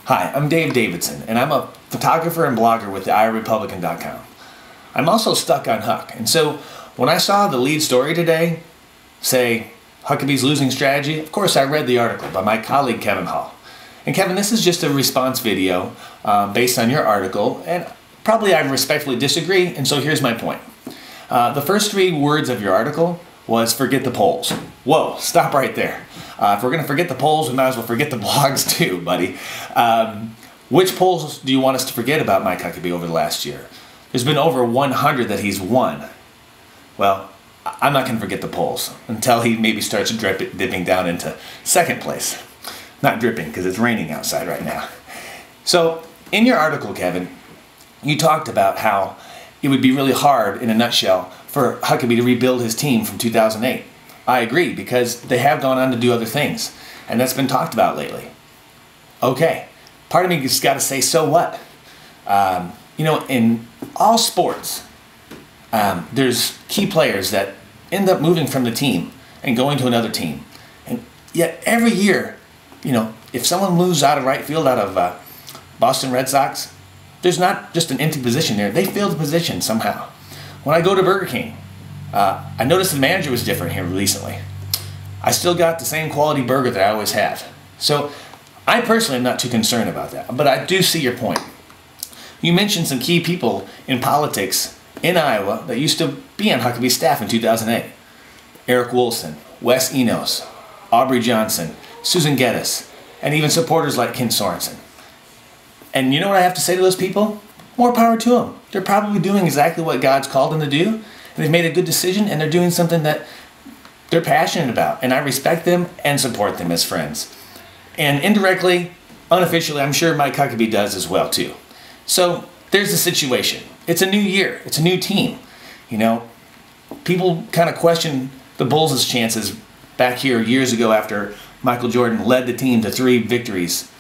Hi, I'm Dave Davidson, and I'm a photographer and blogger with the IRepublican.com. I'm also stuck on Huck, and so when I saw the lead story today, say, Huckabee's losing strategy, of course I read the article by my colleague Kevin Hall. And Kevin, this is just a response video based on your article, and probably I respectfully disagree, and so here's my point. The first 3 words of your article was forget the polls. Whoa, stop right there. If we're going to forget the polls, we might as well forget the blogs too, buddy. Which polls do you want us to forget about Mike Huckabee over the last year? There's been over 100 that he's won. Well, I'm not going to forget the polls until he maybe starts dipping down into second place. Not dripping because it's raining outside right now. So in your article, Kevin, you talked about how it would be really hard, in a nutshell, for Huckabee to rebuild his team from 2008. I agree, because they have gone on to do other things, and that's been talked about lately. Okay, part of me just got to say, so what? You know, in all sports, there's key players that end up moving from the team and going to another team. And yet every year, you know, if someone moves out of right field out of Boston Red Sox, there's not just an empty position there. They fill the position somehow. When I go to Burger King, I noticed the manager was different here recently. I still got the same quality burger that I always have. So I personally am not too concerned about that, but I do see your point. You mentioned some key people in politics in Iowa that used to be on Huckabee's staff in 2008. Eric Wolfson, Wes Enos, Aubrey Johnson, Susan Geddes, and even supporters like Ken Sorensen. And you know what I have to say to those people? More power to them. They're probably doing exactly what God's called them to do, and they've made a good decision, and they're doing something that they're passionate about, and I respect them and support them as friends. And indirectly, unofficially, I'm sure Mike Huckabee does as well too. So there's the situation. It's a new year. It's a new team. You know, people kind of question the Bulls' chances back here years ago after Michael Jordan led the team to 3 victories.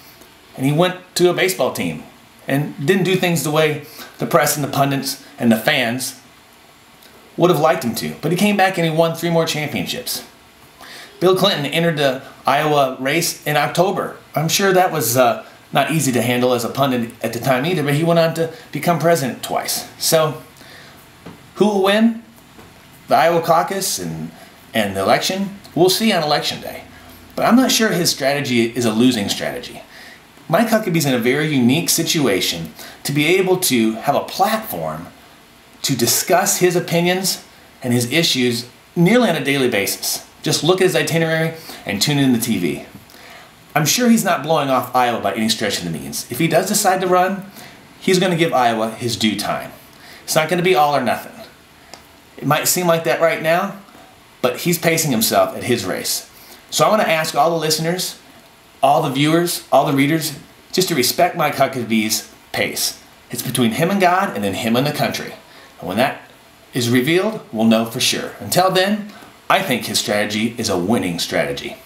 And he went to a baseball team and didn't do things the way the press and the pundits and the fans would have liked him to. But he came back and he won 3 more championships. Bill Clinton entered the Iowa race in October. I'm sure that was not easy to handle as a pundit at the time either, but he went on to become president twice. So who will win the Iowa caucus and the election? We'll see on election day. But I'm not sure his strategy is a losing strategy. Mike Huckabee's in a very unique situation to be able to have a platform to discuss his opinions and his issues nearly on a daily basis. Just look at his itinerary and tune in the TV. I'm sure he's not blowing off Iowa by any stretch of the means. If he does decide to run, he's going to give Iowa his due time. It's not going to be all or nothing. It might seem like that right now, but he's pacing himself at his race. So I want to ask all the listeners, all the viewers, all the readers, just to respect Mike Huckabee's pace. It's between him and God and then him and the country. And when that is revealed, we'll know for sure. Until then, I think his strategy is a winning strategy.